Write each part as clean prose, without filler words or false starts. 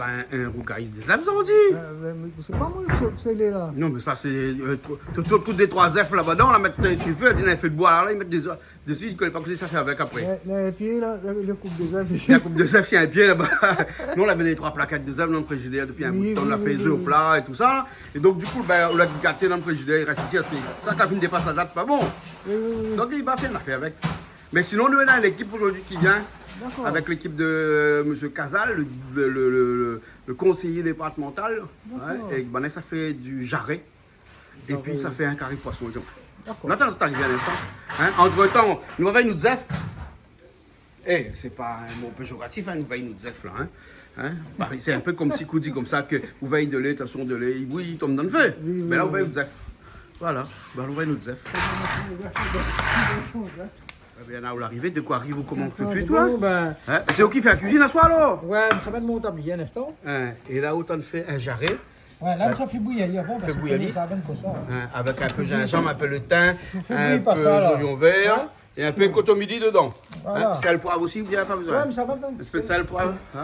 pas un rougail des F, ça on dit. C'est pas moi que c'est là. Non, mais ça, c'est. Tout le coup des 3 F là-bas, on la met sur le feu, elle dit, elle fait de boire, là, ils mettent dessus, ils ne connaissent pas ce que ça fait avec après. Les pieds, là, le coupe des œufs, Il y a une coupe de F, il y a un pied là-bas. Nous, on avait les 3 plaquettes de F dans le frigidaire depuis un bout de temps, on a fait les œufs au plat et tout ça. Là. Et donc, du coup, ben, on l'a gâté dans le frigidaire, il reste ici, parce que ça, quand il dépasse la date, pas bon. Donc, il va faire, on a fait avec. Mais sinon, nous, on a l'équipe aujourd'hui qui vient. Avec l'équipe de M. Casal, le conseiller départemental. Ouais, et ben, ça fait du jarret. Et puis ça fait un carré poisson. On attend que ça arrive à l'instant. Hein? Entre-temps, nous avons une zef. Eh, c'est pas un mot péjoratif, hein, nous avons une zef là. Hein? C'est un peu comme si vous dit comme ça que vous veillez de lait, de toute façon de lait, il tombe dans le feu. Mais là, vous voyez une zef. Voilà, ben, vous voyez une zef. Bien là où l'arrivée, de quoi arrive ou comment on fait tout là? Hein? C'est où qui fait la cuisine à soi alors? Ouais, ça va de mon tablier un instant. Hein? Et là où on fait un jarret. Ouais, là ça fait bouillir avant parce que ça va de poisson. Avec un peu de gingembre, un peu de thym, un peu ça, d'oignon vert et un peu de coton midi dedans. Voilà. Sel poivre aussi, vous n'avez pas besoin. Ouais, mais ça va dedans. Un peu de sel poivre. Hein?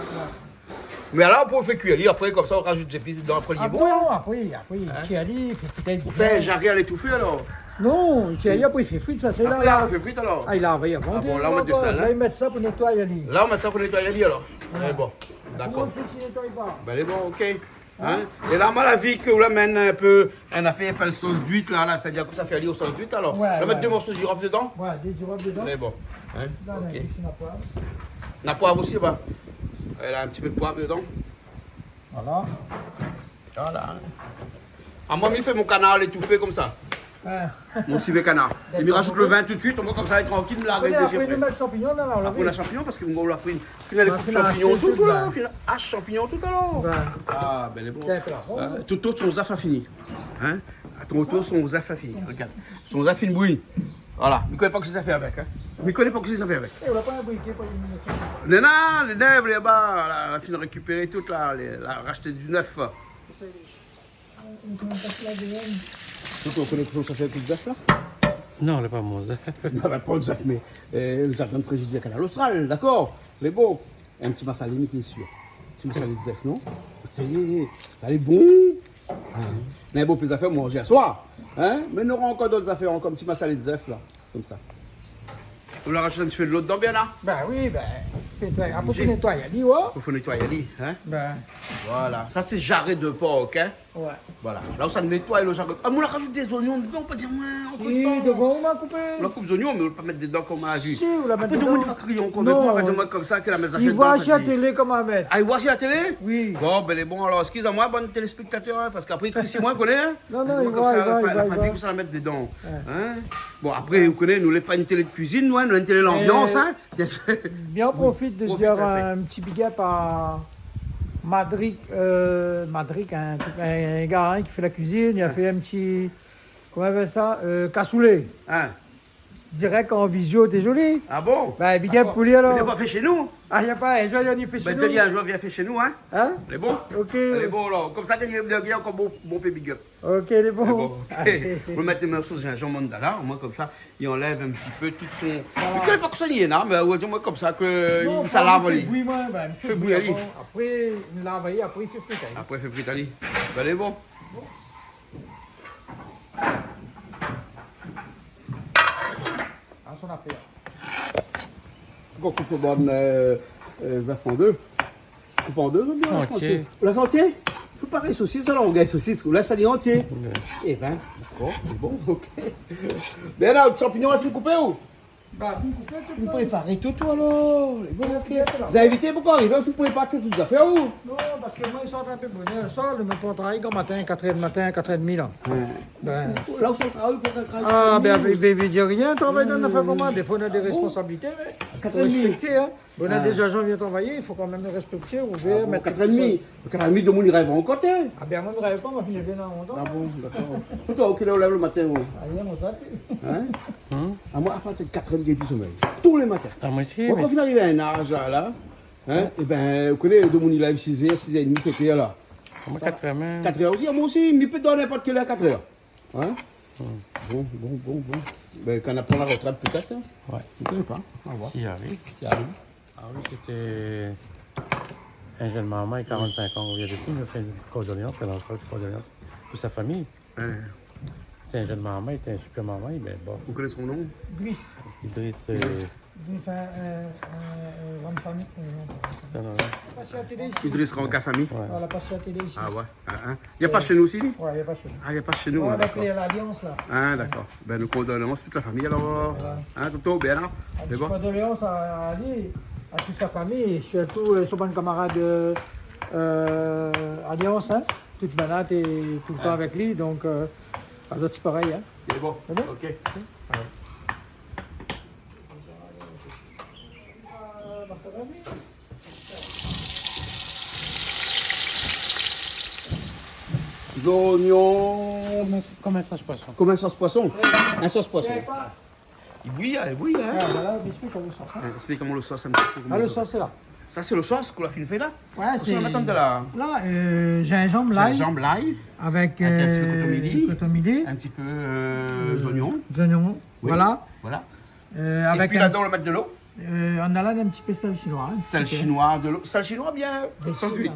Mais alors, on peut faire cuire, après comme ça on rajoute des épices dedans, après il est bon. Après, il fait peut-être. Vous faites un jarret à l'étouffer alors? Non, après il fait frite, ça c'est là. Là, il fait frite alors? Ah, il a envoyé avant. Ah bon, là on met du sel. Là, il met ça pour nettoyer lui. Là on met ça pour nettoyer alors? Ouais. Bon, d'accord. Comment on fait s'il nettoie pas? Ben, elle est bon, ok. Hein? Et là, moi, la vie que vous l'amène un peu, on a fait une sauce d'huître là, c'est-à-dire que ça fait aller au sauce d'huître alors. Ouais, on va mettre 2 morceaux de girofle dedans? Ouais, des girofles dedans. Elle est bon. Hein? Ok. Poivre. La poivre aussi, bah. Elle a un petit peu de poivre dedans. Voilà. Voilà. Ah, moi, il fait mon canard étouffé comme ça. Mon civet canard. Il me rajoute le vin tout de suite, on va comme ça être tranquille, la Après, il met le champignon là. Après, la champignon, parce qu'on l'a pris. Il a les champignons tout là. Hache champignons tout à l'heure. Ah, ben, elle est bon. Tout autour, son zaf a fini. Hein? Tout autour, son zaf a fini. Regarde. Son zaf a bouillie. Voilà. Il ne connaît pas ce que ça fait avec. Hein? Il ne connaît pas ce que ça fait avec. Et on n'a pas un briquet pour une Non, les nèvres, les bas, la fine récupérer tout là, la racheter du neuf. Donc on connaît comment ça fait avec le zaf là? Non, c'est pas mon zaf. Non, pas le zaf, mais le zaf dans le frigidaire canal austral, d'accord? Mais bon, un petit massalémi qui est sûr. Un petit massalémi de zaf, non? Ça est bon. Mais bon, plus affaires, manger à soir. Hein? Mais nous aurons encore d'autres affaires, encore un petit massalémi de zaf là, comme ça. Vous la rachetez un petit peu de l'eau dedans bien là? Ben oui, après tu nettoies, il dit ouais. Il faut nettoyer lit, hein? Ben. Voilà, ça c'est jarret de porc, hein? Ouais. Voilà, là où ça nettoie le jarret. Ah, mais on a rajouté des oignons dedans, on peut dire, Si, devant, on m'a coupé. On la coupe des oignons, mais on ne peut pas mettre dedans comme on a vu. Si, on la met Après, dedans. on ne va pas crier encore, mais on va dire comme ça que la mettre Il voit à la télé comment à mettre. Ah, il voit à la télé? Oui. Bon, ben, bon, alors, excusez-moi, bon téléspectateur, hein, parce qu'après, c'est moi, connaît, hein? Non, il voit. Il n'a pas dit que ça la mettre dedans. Hein? Bon, après, vous connaissez, nous, n'est pas une télé de cuisine, nous, une télé l'ambiance, hein? Bien profite de dire un petit big up à Madric, un gars qui fait la cuisine, il a fait un petit, comment on appelle ça, cassoulet. Hein? Direct en visio, t'es joli. Ah bon? Bah, big up pour lui alors. Il n'est pas fait chez nous? Ah, il n'y a pas, un jour, il y en a fait chez nous. Ben, un jour, viens fait chez nous, hein? Hein? Elle est bon? Ok. Elle est bon, alors. Comme ça, il y a encore bon big up. Ok, il est bon. Bon, okay. Vous mettez une sauce gingembre mandala, au moins comme ça, il enlève un petit peu tout son. Il ne connaît pas que ça n'y est, non, mais au moins comme ça que ça lave lui. Oui, moi, ben, fait bouillir. Après, il lave, après il fait friter. Après, il fait friter. Ben, elle est bon. À son affaire. Pourquoi coupe au bon zaf en deux? Coupe en deux, ou bien Entier. La entier? Il faut pareil, saucisse, alors on gagne saucisse, là ça dit entier. Eh ben, d'accord, c'est bon, ok. Mais là, le champignon, il faut couper où? Bah, Vous ne pouvez pas arrêter tout alors. Vous avez invité pourquoi arriver? Vous ne pouvez pas tout vous affaires où? Non, parce que moi, ils sortent un peu bonheur. Le soir, le matin, on travaille comme matin, 4h du matin, 4h30 là. Ben. Là où ça travaille pour qu'elle travaille. Ah, ben, il dit rien, travaille dans la comment? Des fois, on a des responsabilités, mais il faut respecter, hein. On a des agents qui viennent travailler, il faut quand même le respecter, ouvrir, mettre. 4h30. 4h30, de mon il rêve en côté. Ah, bien, moi, je ne rêve pas, moi, je viens dans mon temps. Ah bon, d'accord. Toi, ok, là, on lève le matin. Ah, il y a mon tâté. Hein? À moi, à partir de 4h, j'ai du sommeil. Tous les matins. À moitié. Moi, quand il arrive à un âge là, hein, et ben, vous connaissez, de mon il lève 6h, 6h30, 7h là. Moi, 4 mains. 4h aussi, moi aussi, mais peut donner n'importe quelle heure 4h. Hein? Bon. Ben, quand on apprend la retraite, peut-être. Hein? Ouais. Je ne connais pas. On va voir. Qui arrive. Qui arrive. Ah oui, c'était. Un jeune maman, 45 ans, il y a depuis, il me fait une condoléance, une condoléance pour sa famille. Hein. C'est un jeune maman, il était un super maman, mais bon. Vous connaissez son nom? Brice. Idriss, Brice, grande famille. non, non, Passé à la télé ici. Idriss Rankassami. ouais. Voilà, passé à la télé ici. Ah ouais. Il n'y a pas chez nous aussi? Lui? Ouais, il n'y a pas chez nous. Ah, il n'y a pas chez nous. Ouais, hein, avec d'accord. l'Alliance là. Ah, d'accord. Ben, nous condoléances toute la famille alors. Voilà. Hein, Toto, bien là? Un C'est petit bon? condoléances à Ali, à toute sa famille, surtout son bon camarade Alliance, hein. Toute malade et tout le temps avec lui, donc c'est pareil. Hein. C'est bon. C'est bon? Ok. Oignons. Comment ça se passe? Comme un sauce poisson. Un sauce poisson. Il bouille, hein? Ah, voilà, explique comment le sauce. Hein. Explique comment le sauce un petit peu. Ah, le sauce, c'est là. Ça, c'est le sauce qu'on a fait là? Ouais, C'est la de la. Là, gingembre, l'ail, Gingembre, l'ail, avec un petit peu cotomili. cotomili, un petit peu oignons. oignons, Oui. voilà. Voilà. Et Avec puis là-dedans, on va mettre de l'eau. on a là un petit peu de sel chinois. Hein, Sel un petit peu. chinois, de l'eau. Sel chinois bien. Sans huile.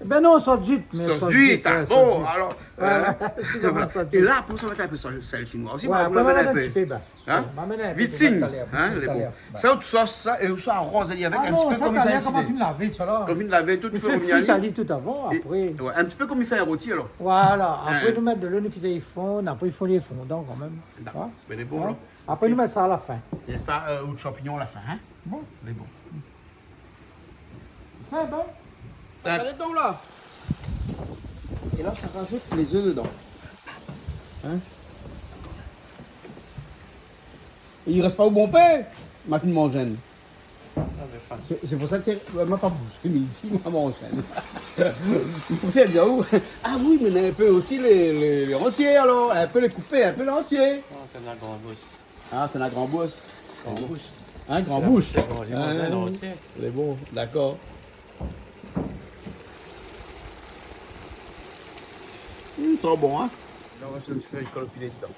Ben non, sans d'huile. mais Sauce sans d'huile, ouais, bon, sans d'huile. alors. Voilà, excusez-moi, voilà. sans Et d'huile. là, pour ça, on va mettre un peu de sel chinois aussi. Ouais, on va après, on mettre va un mettre un petit peu. peu. Ben. Hein? On va mettre un peu Vite de signe. talère, Hein, petit les talère. bons. Ben. Ça, autre sauce, ça, et ça arrose avec Ah un petit non, peu ça, comme il talère, fait comment ici. tu me laves, ça là. Comme il l'avait tout Il fait fait revenir. l'Italie tout avant, Et- après. ouais, un petit peu comme il fait un rôti alors. Voilà, après Hein. nous mettre de l'eau, nous quitter les fonds, après il faut les fondants quand même. D'accord. Ouais. Mais les bons, Ouais. là. Après nous mettre ça à la fin. Et ça, ou de champignons à la fin, hein. Bon, Les bons. ça est bon. Ça est dedans là. Et là, ça rajoute les œufs dedans. Hein? Et il reste pas au bon pain, ma fille m'enchaîne. C'est pour ça que m'a pas bougé, mais ici, m'a m'enchaîne. Il faut faire dire, ah oui, mais on a un peu aussi les entiers alors, un peu les couper, un peu l'entier. Non, c'est de la grande bouche. Ah, c'est la grand bouche. Grande bouche. Hein, grand bouche. C'est bon, j'ai mangé un entier. C'est bon, d'accord. Ils sont bons, hein? Là, on va se faire une colopinée dedans.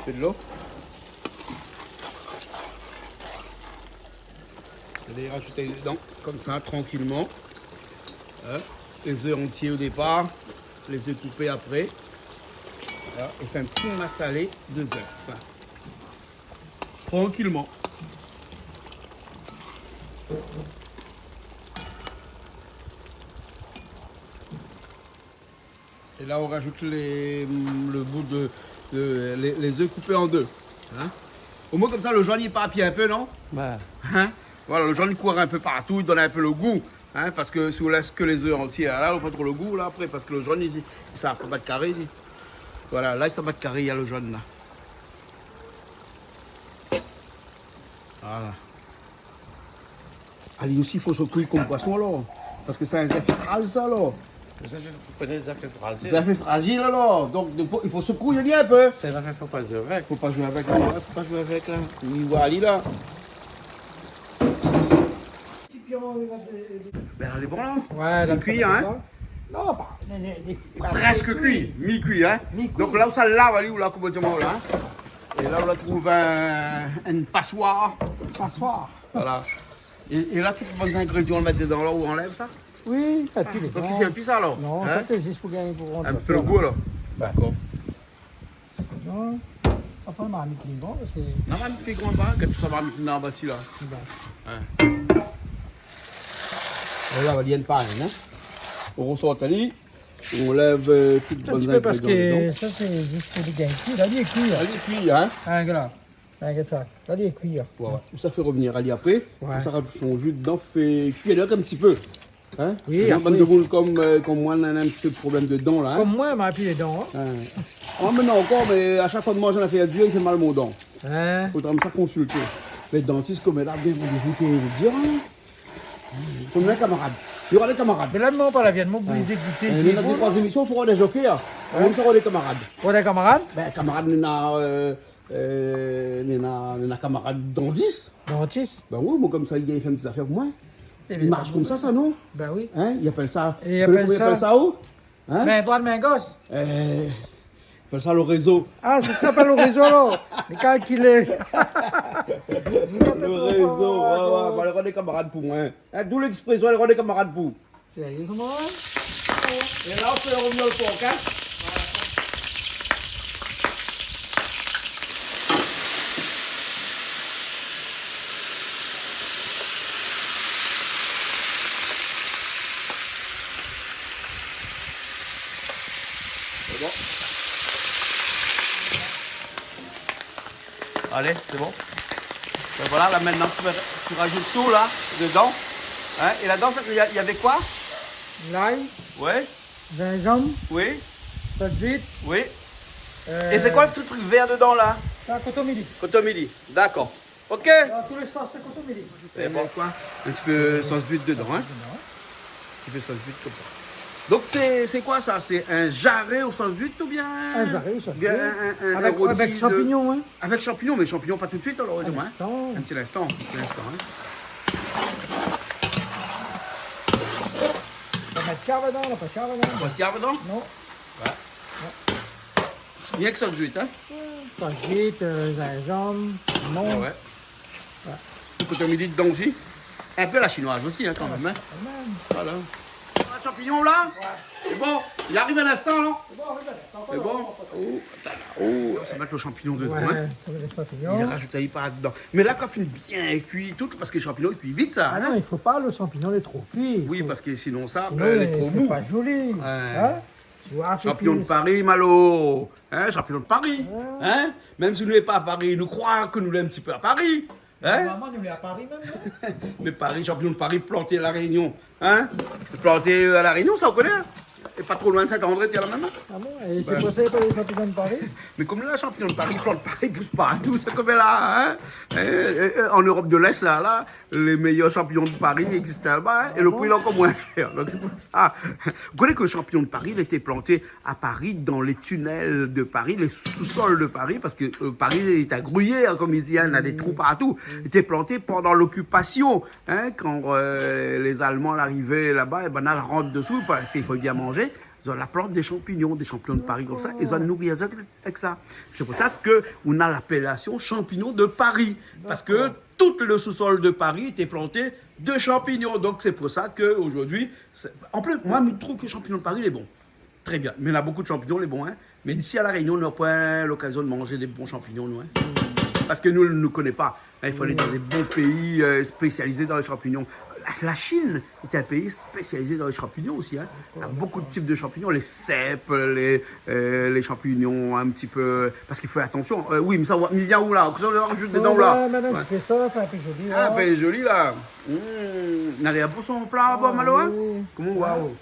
C'est de l'eau. Vous allez rajouter dedans, comme ça, tranquillement. Hein? Les œufs entiers au départ, les œufs coupés après. Voilà. Et fait un petit massalé de œufs. Tranquillement. Et là, on rajoute le bout les œufs coupés en deux. Hein? Au moins, comme ça, le jaune, il part à pied un peu, non? Bah, Hein? Voilà, le jaune, il court un peu partout, il donne un peu le goût. Hein? Parce que si on laisse que les œufs entiers, là, on pas trop le goût, là, après. Parce que le jaune, il ça va pas de carré. Voilà, là, il s'en bat de carré, il y a le jaune, là. Voilà. Allez, aussi, il faut se cuire comme poisson, alors. Parce que c'est un œuf fragile, ça, alors. vous connaissez les affaires C'est françaises. un œuf fragile, alors. Donc, il faut se couiller un peu. C'est une affaire, faut pas se dire avec. Faut pas jouer avec, là. Faut pas jouer avec, là. Il voit Ali, là. Ben, elle est bon, là. Ouais, là, cuit, hein? Non, pas. Presque cuit, mi-cuit, hein. Mi-cuit. Donc là où ça lave, Ali, où là, comme on dit, là. Et là, on la trouve une passoire. Passoire. Voilà. Et là, tous les bons ingrédients, on le met dedans, là, où on enlève ça. Oui, pas tout. Donc ici, un peu ça, alors. Non, Hein? ça c'est juste pour gagner pour rentrer. Un peu le goût, là. D'accord. Non, ça prend ma marmite limon parce que. Non, mais un petit grand pas, que tout ça va mettre dans la bâtie, là. Ben, Et là, on va lier une paille, hein. On ressort Ali, on lève toutes les un bonnes petit peu parce ingrédients que dedans. ça c'est juste pour les gagner. Là, il est cuit. Ali, cuit, hein. Un gras. Regarde ça. Là, il est cuit. Voilà. Ça fait revenir Ali après. Ouais. Ça rajoute son jus dedans, fait cuire un petit peu. Hein? Oui, Les gens après. de boule comme moi, on a un petit peu de problème de dents, là. Hein? Comme moi, il m'a appuyé les dents. Hein. Ah, maintenant encore, mais à chaque fois de manger un affaire dure, il fait mal mon dent. Hein? Faudra me faire consulter. Les dentistes, comme là, bien vous écoutez, vous dire. Hein? Comme un camarade. Il y aura des camarades. Mais là, non, pas la viande. Moi, vous les écoutez. Il y a des trois émissions, il faudra des jockeys. Hein? On aura des camarades. Pour des camarades? Ben, camarades, on a camarades dentiste. Dentiste. Ben oui, moi comme ça, il fait une petite affaire pour moi. C'est Il marche comme ça, non? Ben oui. Hein? Il appelle ça. Et il appelle comment ça- ça où? Hein? Ben, droit de main gauche. appelle ça le réseau. Ah, ça s'appelle le réseau, là. Mais calculé. Le réseau, ouais, ouais, on est camarades pour moi. Hein, d'où l'expression, on est camarades pour. Sérieux, ça va? Et là, on fait revenir le porc, hein. C'est bon. Allez, c'est bon. Donc voilà, là maintenant tu rajoutes tout là, dedans. Hein, et là-dedans, il y avait quoi? L'ail, Ouais, gingembre, oui, ça de vite. oui. Et c'est quoi le petit truc vert dedans là? C'est un coton-midi. Cotomili. D'accord. Ok. Dans tous les sens, c'est coton-midi. C'est bon quoi? Un petit peu sauce butte dedans, hein? Un petit peu sauce butte comme ça. Donc c'est quoi ça? C'est un jarret au sauce butte ou bien? Un jarret au sauce Bien, butte. un Avec rôti champignons, hein. Avec champignons, mais champignons pas tout de suite alors, Un dis-moi, hein? instant. Un petit instant, hein? On va mettre char dedans, on va pas char dedans. On va s'y avoir dedans? Non. Bien que sauce butte, hein? Ça de vite, gingembre, Ah limon. ouais. Cotomili dedans aussi. Un peu la chinoise aussi, hein, quand même, hein? Quand même. Voilà. Un champignon là? C'est bon. Il arrive un instant, là? C'est bon, regarde. C'est bon? Oh, attends, là. Oh, ça va mettre le champignon dedans, hein? Ouais, les Il champignons. rajoute pas dedans. Mais là, quand il finit bien cuit, tout, parce que les champignons, ils cuisent vite, ça. Ah hein? non, il faut pas le champignon, il est trop cuit. Oui, parce que sinon, ça, Sinon, elle est trop c'est mou. pas joli. Hein? Tu vois, fait Champignon de plus. Paris, Malo. Hein, champignon de Paris. Hein? Même si nous n'est pas à Paris, nous croyons que nous l'est un petit peu à Paris. Hein? Maman, nous l'est à Paris même. Mais Paris, champignon de Paris, planté à La Réunion. Hein? Planté à La Réunion, ça on connaît. Hein? Et pas trop loin de Saint-André, tu as la même. Ah bon? Et c'est pour ça qu'il n'y a pas les champignons de Paris? Mais comme là, champignon de Paris, plante Paris, pousse partout, c'est comme là. Hein? En Europe de l'Est, là, les meilleurs champignons de Paris existent là-bas, hein? Et le prix est encore moins cher. Donc c'est pour ça. Vous connaissez que le champignon de Paris, il était planté à Paris, dans les tunnels de Paris, les sous-sols de Paris, parce que Paris est à gruyère, comme ils disent, hein, il y a des trous partout. Il était planté pendant l'occupation, hein, quand les Allemands arrivaient là-bas, et ben là, ils rentrent dessous, parce qu'il faut bien manger. Ils ont la plante des champignons de Paris comme ça, ils ont nourri avec ça. C'est pour ça qu'on a l'appellation champignons de Paris. Parce que tout le sous-sol de Paris était planté de champignons. Donc c'est pour ça qu'aujourd'hui, en plus, moi je trouve que le champignon de Paris il est bon. Très bien. Mais il y en a beaucoup de champignons, les bons. Hein. Mais ici à La Réunion, on n'a pas l'occasion de manger des bons champignons, nous. Hein. Parce que nous, on ne nous connaît pas. Il faut aller dans des bons pays spécialisés dans les champignons. La Chine est un pays spécialisé dans les champignons aussi. Hein. Il y a beaucoup de types de champignons, les cèpes, les champignons un petit peu... Parce qu'il faut faire attention. Oui, mais ça il vient où là? On va rajouter dedans là. Maintenant, Ouais. tu fais ça, fais un peu joli. Ah, là. ben joli là. On a des bons son plat, bon, Malo, hein? Oui. Comment waouh?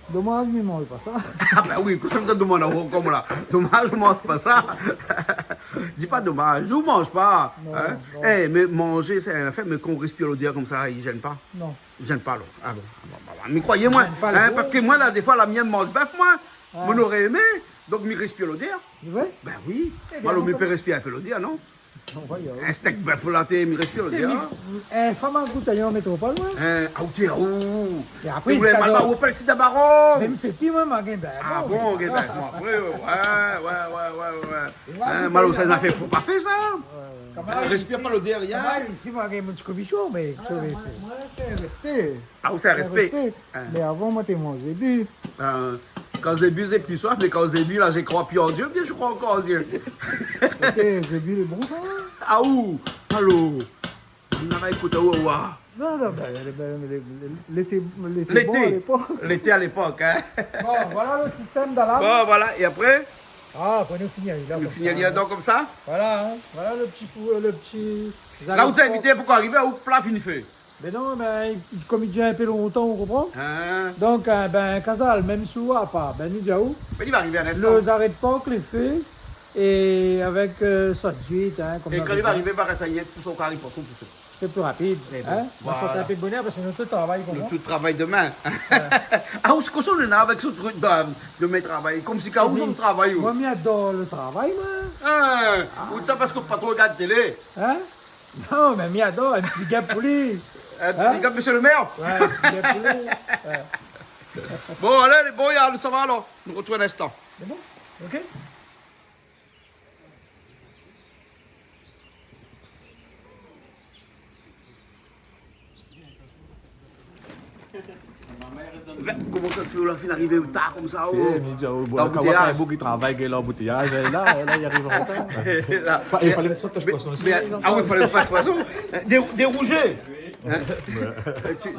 Dommage, mais mange pas ça. Ah ben oui, comme ça me demande comme là. Dommage, je mange pas ça. Dis pas dommage, je mange pas. Non, Hein? non. Eh, mais manger, c'est un fait, mais qu'on respire l'odeur comme ça, il gêne pas. Non. Il gêne pas, là. Ah bon, mais croyez-moi, Gêne pas le hein, goût. parce que moi, là, des fois, la mienne mange bœuf, moi. On aurait aimé, donc m'y respire l'odeur. Tu veux? Ben oui. Eh bien, Moi, on on peut respirer un peu l'odeur, non? Non, voyons. Un steak bœuf laté, m'y respire l'odeur. Femme en goût, on met trop pas loin. Ah, ok, oh. Et après, Vous voulez c'est mal cadeau. au pel si d'abaro? Mais me fait plus, moi, ma game. Ah bon, ok, ben, moi, oui, ouais. Hein, Malo, ça n'a fait pour pas faire ça. Respire pas l'odeur, rien. Ici, moi, j'ai mon petit cobichon, mais je vais moi, c'est resté. Ah, c'est un respect. Mais avant, moi, t'es mangé bu. Quand j'ai bu, j'ai plus soif, mais quand j'ai bu, là, j'ai crois plus en Dieu, bien je crois encore en Dieu. Ok, j'ai bu le bon temps. Ah où? Allô? On n'a pas écouté, ouah. Non, non, ben, l'été bon à L'été. l'époque. L'été à l'époque, hein. Bon, voilà le système d'alarme. Bon, voilà, et après, Ah, après nous finir. Là, on comme finit ça. là-dedans comme ça. Voilà, hein. Voilà le petit. Là où t'es invité pour arriver, au plat fini fait. Mais non, ben, comme il dit un peu longtemps, on comprend. Hein? Donc, ben, Casal, même sous à part, ben, nous où Mais il va arriver un instant. les arrêts de porc, les feux, et avec ça de suite, hein, comme Et on quand avait il va dit. arriver, par ça y est, tout son carré pour son pouce. C'est plus rapide. C'est bon. Hein? Voilà. Il faut taper de bonheur parce que nous tout travail comme Le ça. tout travail demain. Ah, où est-ce qu'on est là avec ce truc de mes travail? Comme si quand on travaille. Moi, j'adore le travail, moi. Hein? Ou ça parce qu'on pas trop regarde télé? Hein? Non, mais j'adore un petit gars pour lui. Un petit gars, monsieur le maire? Ouais, un petit gars pour lui. Ouais. Bon, allez, les boyards, ça va alors? Nous retrouvons un instant. C'est bon? Ok? Comment ça se fait, la fin arriver tard comme ça? L'embouteillage. Qui travaille avec l'embouteillage, là, il arrive en retard. Il fallait que ça cache poisson aussi. Ah oui, il fallait pas poisson. Des rougets.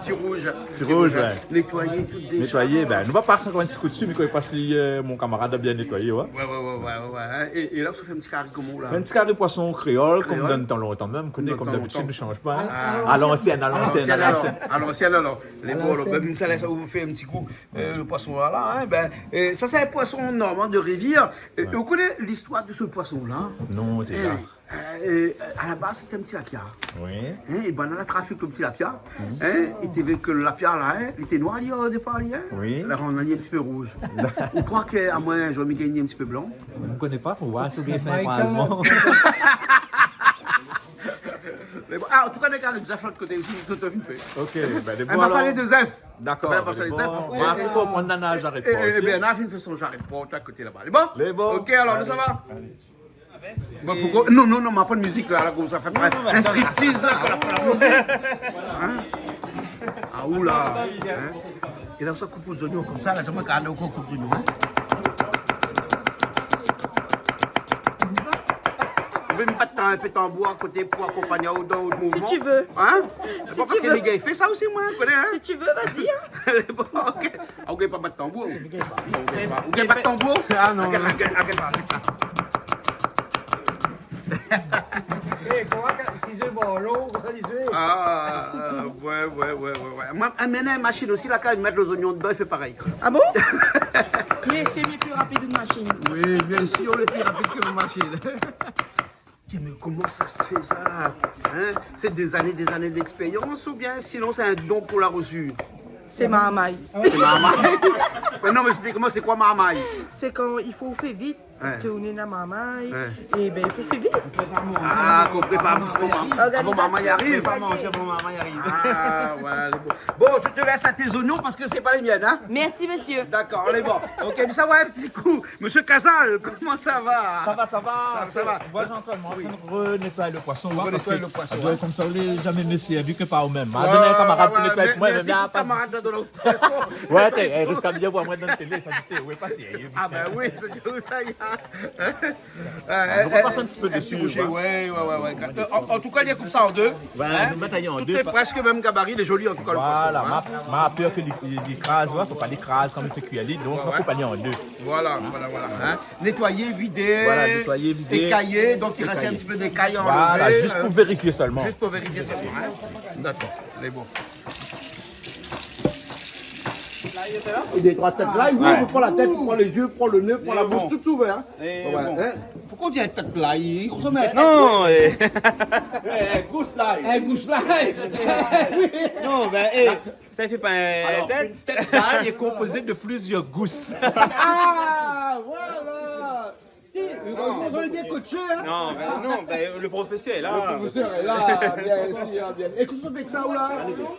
Tu rouges. Tu rouges, ouais. Nettoyer tout déjà. Nettoyer, ben, nous va pas faire un petit coup dessus, mais pas si mon camarade a bien nettoyé, ouais. Ouais. Et là, ça fait un petit carré comment là? Un petit carré de poisson créole, comme donne dans longtemps même, comme d'habitude, ne change pas. À l'ancienne. Alors. Les bols, même ça, ça vous fait un petit coup, le poisson là, ça c'est un poisson normand de rivière. Vous connaissez l'histoire de ce poisson-là? Non, t'es là. À la base, c'était un petit lapia. Oui. Et ben, on a trafiqué le petit lapia. Et tu vu que le lapia, là, il était noir au départ. Oui. Là, on a mis un petit peu rouge. On croit qu'à moins, je vais me gagner un petit peu blanc. On ne connaît pas, faut voir ce qu'il fait croisement. Mais bon, en tout cas, les gars, les Zef, l'autre côté aussi, tout a fait. Ok, ben des On va saler de Zef. D'accord. On va saler de Zef. On va prendre un nage à réponse. Eh bien, on a fait une façon, j'arrive pas à côté là-bas. Les bons? Ok, alors, ça va? Bon, pourquoi? Non, on n'a pas de musique là, comme ça fait pas un striptease là, qu'on a pas la musique. Ah, oula. Et là, ça coupe aux oignons comme ça, là, j'aimerais garder encore coupe aux oignons. Je vais me mettre un peu en bois à côté pour accompagner au mouvement. Si tu veux. Hein? C'est pas parce que les gars, ils font ça aussi, moi, je connais, hein? Si tu veux, vas-y. Hein. Bon, ok. Ah, ok, pas battre tambour. Ok, pas de tambour? Ah, non. Ok. Ouais. Moi, amener une machine aussi, là, quand ils mettent les oignons dedans, il fait pareil. Ah bon? Mais c'est plus rapide d'une machine. Oui, bien sûr, le plus rapide que une machine. Mais comment ça se fait ça? Hein? C'est des années d'expérience ou bien sinon c'est un don pour la reçue? C'est marmaille. C'est marmaille? Mais non, mais explique-moi, c'est quoi marmaille? C'est quand il faut faire vite. Parce qu'on est dans marmaille. Ouais. Et ben il faut faire vite. Ah, qu'on prépare avant marmaille arrive. Pas manger avant maman y arrive. Ah, voilà. Bon, je te laisse à tes oignons parce que c'est pas les miennes, hein? Merci, monsieur. D'accord, on est bon. Ok, mais ça va un petit coup. Monsieur Casal, comment ça va? Ça va. Moi, Jean-Antoine, on va nettoyer le poisson. nettoyer le poisson. Comme ça, on n'est jamais me servi que par eux-mêmes. Donner un camarade pour nettoyer avec moi, merci, bien pas. camarade de l'autre poisson. Ouais, t'es risque à bien voir moi dans la télé, ça dit, ouais, pas sérieux. Ah ben oui, c'est tout ça, il y a. On va passer un petit peu dessus. Ouais. En tout cas, il y a comme ça en deux. Voilà, nous bataillons en Tout deux. est presque même gabarit, il est joli en tout cas. Voilà, ma peur que l'écrase, il ne faut pas l'écraser comme tu cuis, donc il faut pas aller en deux. Voilà. Hein. Nettoyer, vider. Voilà, nettoyer, vider. Écailler, donc il reste un petit peu d'écailles en Voilà, juste pour vérifier seulement. Juste pour vérifier seulement. Hein. D'accord, c'est bon. Et des trois têtes là, oui, on prend la tête, on prend les yeux, on prend le nez, on prend la bouche, tout ouvert. Hein. Pourquoi on dit un tête là? Il ressemble à un tête. Non, Gousse là. Un gousse là. non, ben, ça fait pas un tête. Tête là est composée de plusieurs gousses. Ah, voilà. Vous avez bien coaché, hein? Non, le professeur est là. Le professeur est là, bien. Et qu'est-ce qu'on fait avec ça ou là?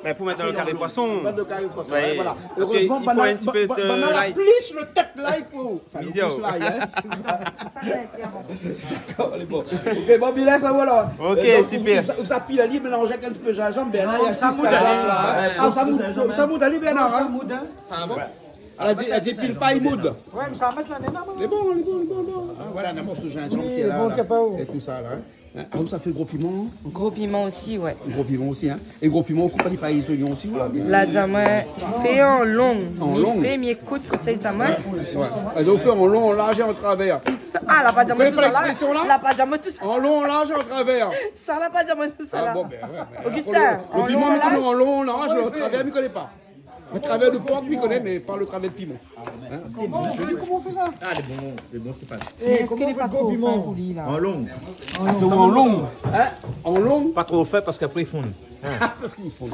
Ben, pour mettre dans le carré poisson. Mettre le carré poisson, Ouais. voilà. Parce qu'il faut un petit peu de light. Plus le tête là, il faut. Visio. D'accord, on est bon. Ok, bon, Bilal, ça voilà. Ok, super. Où ça pile à lui, mélanger avec un petit peu de gingembre, bien là, il y a ça six moud là. Ali. Ah, ça moud Ali, bien là. Ça va? Elle a dit pile pas, il moud. Ouais, mais ça va mettre l'année là. C'est bon. Ah, voilà, on a mon gingembre qui est là. bon, là. capao. Et tout ça, là. Ah, ça fait gros piment. Gros piment aussi, ouais. Gros piment aussi, hein. Et gros piment, on coupe pas les oignons aussi, voilà. La dame, fait en long. En long. Fait, mais écoute que c'est dame. Ouais. Elles ont fait en long, en large et en travers. Ah, la pas Vous connaissez tout pas ça l'expression, là? La pas tout ça. En long, en large et en travers. Ça, la pas tout ça Ah là. bon, ben ouais. Augustin, Le en piment, long, il connaît large. en long, en large et en travers, il ne connaît pas. Le travers de porc, il connaît, mais pas le travers de piment. Hein? Comment on fait ça? Ah, les bons, c'est pas. Est-ce qu'il n'est pas trop fin, Pouli, là? En long. En long. Hein? En long. Pas trop fait parce qu'après ils fondent. Parce qu'il faut.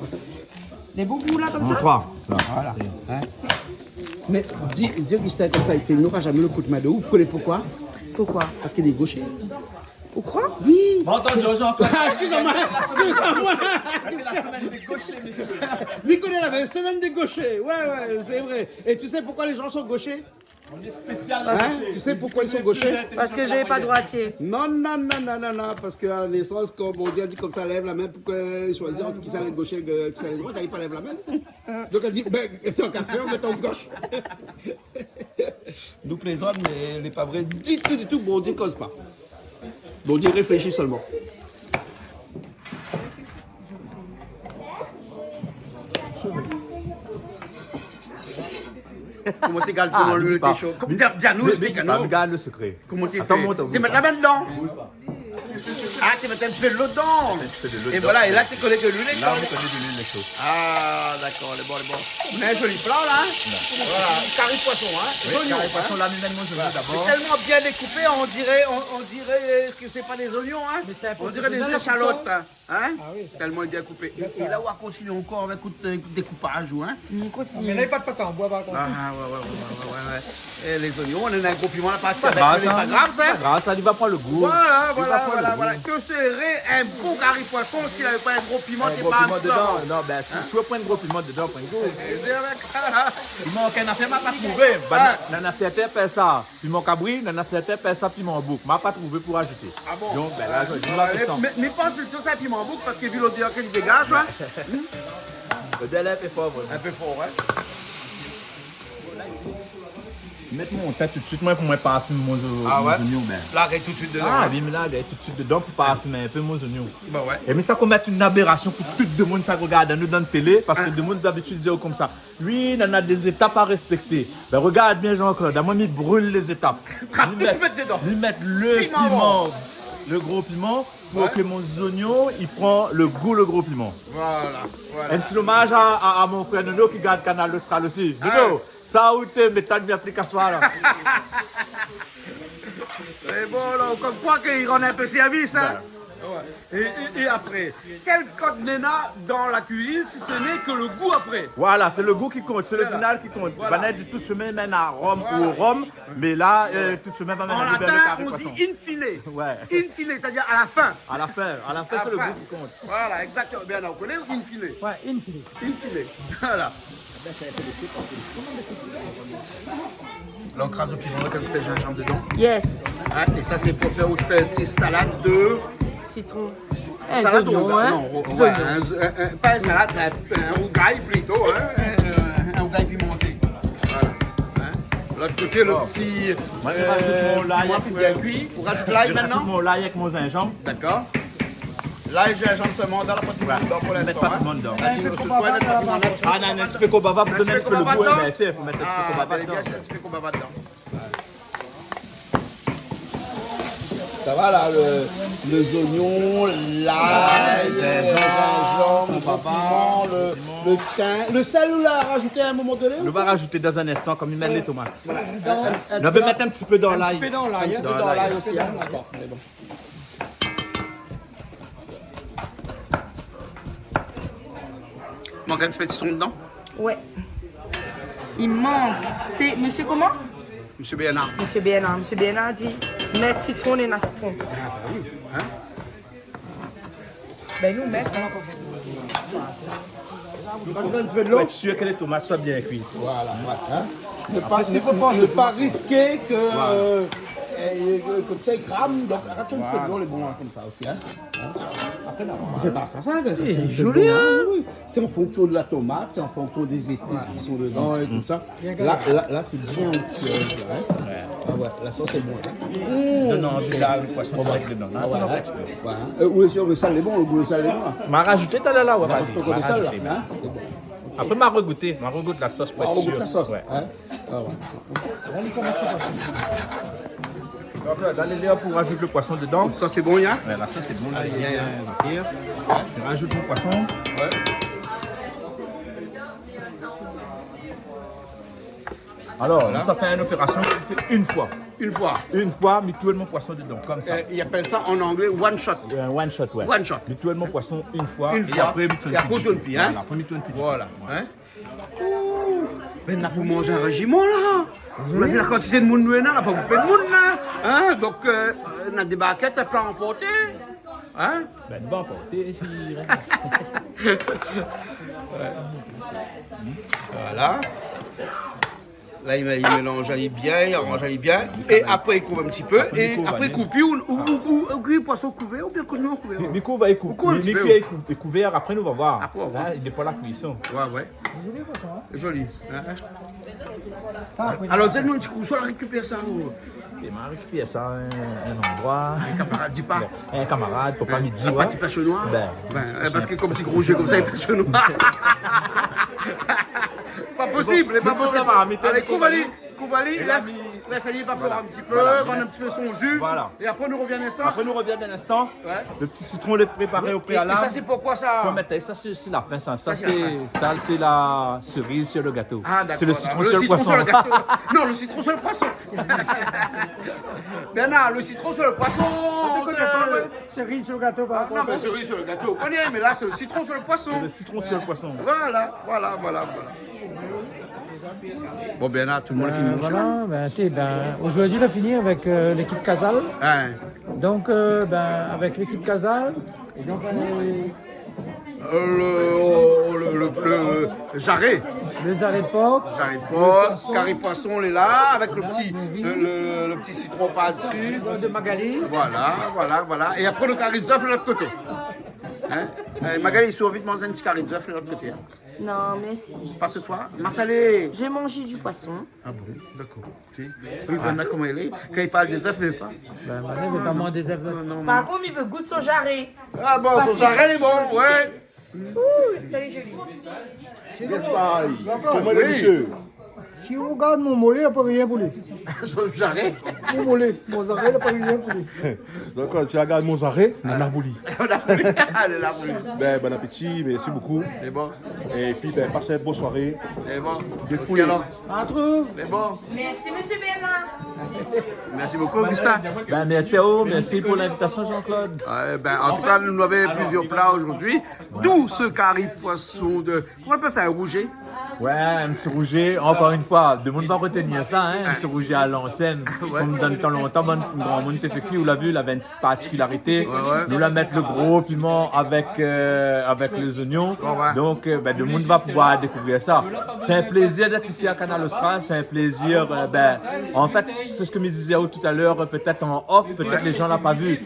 Des beaux bouts là comme ça? Trois. Voilà. Hein? Mais dis Augustin comme ça, il n'aura jamais le coup de main de ouf. Vous connaissez pourquoi? Pourquoi? Parce qu'il est gaucher. Pourquoi? Oui. Bon, attends, Jean-Antoine. Ah, excusez-moi. C'est la semaine des gauchers, monsieur. Lui connaît la semaine des gauchers. Ouais, c'est vrai. Et tu sais pourquoi les gens sont gauchers? On est spécial Hein? Tu sais pourquoi ils sont gauchers? Parce que j'ai pas droitier. Non, parce qu'à la naissance, comme on dit comme ça, lève la main pour qu'ils choisissent entre qui ça les gaucher, qui ça les droits, ils pas lève la main. Donc elle dit, ben, tant qu'à faire, mets ton gauche. Nous plaisante, mais elle n'est pas vraie du tout. Bon Dieu cause pas. Bon Dieu réfléchit seulement. Comment t'es gagné comment le thé chaud? Dis-nous, explique-nous. Regarde le secret. Comment tu Attends, fais? monte, Tu mets la main dedans. Ah, tu mets un petit peu de l'eau dedans. Et voilà, et là tu connais que l'huile est Là, on chaude. connaît de l'huile chaude. Ah, d'accord, les bon. On a un joli plat là. Voilà, carré de poisson, hein. Oignons, Carré hein. poisson, là, nous je veux d'abord. C'est tellement bien découpé, on dirait que c'est pas des oignons, hein. Mais c'est un peu On dirait des dans la échalotes, hein. Ah oui. Tellement bien coupé. Et là, on va continuer encore avec le découpage, ou hein. Il Mais continue. là, pas de patin, on boit pas. Ah, ouais. Et les oignons, on en a un gros piment, on a pas Pas avec, grave, mais c'est pas grave, ça. grave, ça, il va prendre le goût. Voilà. Que serait un bon carré poisson s'il n'avait pas un gros piment, Un c'est gros pas piment un dedans. Non, ben, si tu veux prendre un gros piment dedans, prends un gros. piment. Il manque un affaire, m'a pas trouvé. Nana certains fait ça. Piment cabri, nana certains fait ça piment bouc. M'a pas trouvé pour ajouter. Ah bon? Donc, ben là, je vais faire ça. Mais pense plutôt ça piment bouc parce que vu l'odeur qu'il dégage, là, Le délai est fort, vraiment. un peu fort, hein. Mettre mon tête tout de suite, moi, pour moi, parfumer mon oignon, ben. Là, arrête tout de suite dedans. Ah, oui, mais là, il est tout de suite dedans pour parfumer un peu mon oignon. Bah ouais. Et mais ça qu'on mette une aberration pour tout le monde ça regarde nous dans la télé, parce que tout le monde d'habitude dit comme ça. Oui, il y en a des étapes à respecter. Ben regarde bien Jean-Claude, moi, il brûle les étapes. Trappe tout mettre dedans. Lui mettre le Piment. piment, le gros piment, pour que mon oignon, il prend le goût, le gros piment. Voilà. Un petit hommage à mon frère Nono qui garde Canal Austral aussi. Nono, ça où t'es, mais t'as bien pris qu'à soir là. C'est bon, là, comme quoi qu'il rend un peu service, hein. Ouais. Et après, quel code Nena dans la cuisine si ce n'est que le goût après? Voilà, c'est le goût qui compte, c'est le final qui compte. Voilà. Vanessa dit tout chemin mène à Rome ou au Rome, mais là, tout chemin va En mener à latin, Libérer Carré on Poisson. dit in fine. Ouais. In fine, c'est-à-dire à la fin. À la fin, c'est le goût qui compte. Voilà, exactement. Bien, on connaît in fine. Ouais, infinite. In fine. Voilà. Là, on crase le piment, comme un petit peu de gingembre dedans. Yes. Ah, et ça, c'est pour faire une petite salade de... Citron. salade oignons, rougail, hein. non, ouais, pas une salade, un rougail plutôt, hein, un rougail pimenté. Voilà. Hein. L'autre côté, le petit... Moi, je rajoute mon l'ail moi, avec bien cuit. On rajoute l'ail je rajoute maintenant. mon l'ail avec mon gingembre. D'accord. L'ail, gingembre seulement dans la pâte dedans pour Mettre l'instant. pas tout le monde dedans. Ce soir, il y a pas piment là. Ah non, un petit peu qu'on bava pour donner un petit peu le bava goût, dedans. mais c'est, il faut mettre un petit peu qu'on Ah, bava bel et bien, dedans. c'est un petit peu qu'on bava dedans. Ça va là, les oignons, l'ail, le gingembre, le piment, le thym. Le sel, on l'a rajouté à un moment donné? On va rajouter dans un instant, comme il met les tomates. On va mettre un petit peu dans Un l'ail. petit peu dans l'ail. hein. Dans l'ail aussi, hein. D'accord, c'est bon. Il manque un petit peu de citron dedans? Ouais. Il manque. C'est monsieur comment? Monsieur Bénard. Monsieur Bénard. Monsieur Bénard dit mettre citron et na citron. Hein? Ben nous mettre. Rajoute un petit peu de Pour l'eau. être sûr que les tomates soient bien cuites. Voilà, hein? Ne pas risquer que comme ça il crame, donc rajoute un petit peu de l'eau, les bons comme ça aussi. Hein? Après, là, c'est pas ça, c'est joli, hein? Oui. C'est en fonction de la tomate, c'est en fonction des épices qui sont dedans et tout ça. Là c'est bien onctueux, hein? Ah ouais, la sauce est bonne. Hein? Donne envie là, le poisson direct dedans. Ah ouais, hein? Oui, sûr, le sel est bon, le goût de sel est bon. M'a rajouté tout à l'heure, ouais, Rajoute encore vas-y. de sel là. M'a rajouté. Hein? C'est bon. Après, m'a regoute la sauce pour Ah, être on sûr. goûte la sauce. Ouais. Hein? Ah ouais. Donc là, dans les liens pour rajouter le poisson dedans. Ça c'est bon, hein? Ouais, là, ça c'est bon. Là, il y a un empire. Je rajoute mon poisson. Ouais. Alors, là, ça fait une opération qu'on fait une fois. Une fois. Une fois, mais tout mon poisson dedans, comme ça. Ils appellent ça en anglais one shot. Un one shot, ouais. One shot. Mais tout mon poisson une fois. Une et fois. après, Et après, on tourne plus, hein? Voilà, après, on tourne plus. Voilà. Hein? Ouh. Mais on a pour manger un régiment là. Vous avez la quantité de monde nous, on n'a pas beaucoup de monde là. Hein? Donc, on a des baquettes à plat emporter. Hein? Ben, bon, c'est Voilà. Là, il mélange bien, il arrange bien. Et après, il coupe un petit peu. Et après, il coupe ou cuire poisson couvert ou bien non couvert? Miku va Beaucoup un petit peu. est couvert, après nous va voir. Après, on va voir. Hein, il n'est pas la cuisson. Ouais. Joli. Alors, dis-nous un petit coup, soit récupère ça. Et m'a récupéré ça un endroit. Camarade, dis pas. Un camarade, pour pas midi. Un petit pêche noir. Ben, Parce que comme si Roger comme ça, il pêche noir. Pas possible, pas possible. Allez, Kouvali, laisse aller évaporer un petit peu, prendre un petit peu son jus. Voilà. Et après, nous revient un instant. Après nous revient d'un instant. Ouais. Le petit citron le préparé au Et préalable. ça, c'est pourquoi ça? Faut mettre ça c'est la fin ça. Ça c'est la c'est la cerise sur le gâteau. Ah, d'accord. C'est le citron sur le citron poisson. sur le gâteau. Non, le citron sur le poisson. Bernard, le citron sur le poisson. Tu connais pas, ouais? C'est riz sur le gâteau par Non, rapport. mais cerise sur le gâteau, on connaît, mais là, c'est le citron sur le poisson. Le citron sur le poisson. Voilà. Bon, Bernard, tout le monde finit mon chemin. Voilà, aujourd'hui, on a fini avec l'équipe Casal. Hein. Donc, avec l'équipe Casal, et donc Le jarret. le Zaré Porc, Carré poisson, on est là, avec le petit citron par-dessus. de Magali. Voilà. Et après, le carré d'œuf de l'autre côté. Hein? Magali, il sauve vite manger un petit carré d'œuf de l'autre côté. Hein? Non, merci. Pas ce soir. Massalé. J'ai mangé du poisson. Ah bon, d'accord. Ok. Oui, Bernard, comment il est? Quand il parle des œufs, il ne veut pas. Magali veut pas manger des œufs. Par contre, il veut goûter son jarret. Ah bon, son jarret est bon, ouais. Ouh, salut joli. Oui. Si vous regardez mon mollet, il n'a pas rien pour lui. Son jarret. Mon mollet, mon Zaré, il n'a pas rien pour lui. Donc, tu regardes mon arrêt, Nana Bouli. On a voulu. Elle est là pour lui. Bon appétit, merci beaucoup. C'est bon. Et puis, passez une bonne soirée. C'est bon. Défoulé. Alors, À trouve. c'est bon. Merci, monsieur Bernard. Merci beaucoup, Augustin. Ben, merci à vous, merci pour l'invitation Jean-Claude. En tout cas, nous avons plusieurs plats aujourd'hui. D'où ce carré poisson de. Comment on appelle ça, un rouget? Ouais, un petit rouget, encore une fois, de monde va retenir ça, hein, un petit rouget à l'ancienne, comme dans le temps longtemps, grand monde s'est fait cuire, vous l'avez vu, il avait une petite particularité, nous la mettre le gros piment avec les oignons, donc de monde va pouvoir découvrir ça. C'est un plaisir d'être ici à Canal Austral, c'est un plaisir, en fait, c'est ce que me disait tout à l'heure, peut-être en off, peut-être les gens l'ont pas vu.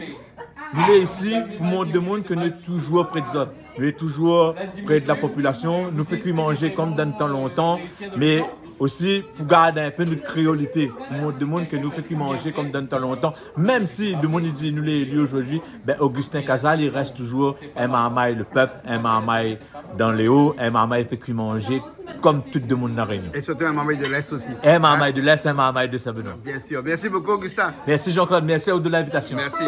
Nous sommes ici pour montrer le monde que nous sommes toujours près des autres. Nous sommes toujours près de la population. Nous faisons manger comme dans le temps longtemps, mais aussi pour garder un peu notre créolité. Pour montrer le monde que nous faisons manger comme dans le temps longtemps. Même si le monde dit nous les élus aujourd'hui, Augustin Casal, il reste toujours un marmaille le peuple, un marmaille dans les hauts, un marmaille fait cuire manger comme tout le monde dans la Réunion. Et surtout un marmaille de l'Est aussi. Un marmaille de l'Est, un marmaille de Saint-Benoît. Bien sûr. Merci beaucoup, Augustin. Merci Jean-Claude, merci à vous de l'invitation. Merci.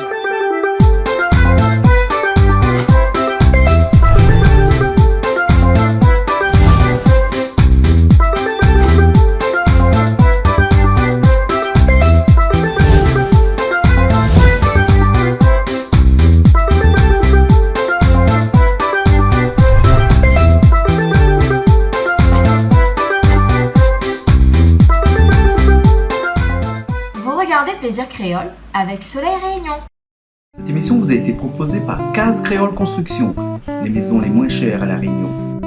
Plaisir Créole avec Soleil Réunion. Cette émission vous a été proposée par Case Créole Construction, les maisons les moins chères à La Réunion.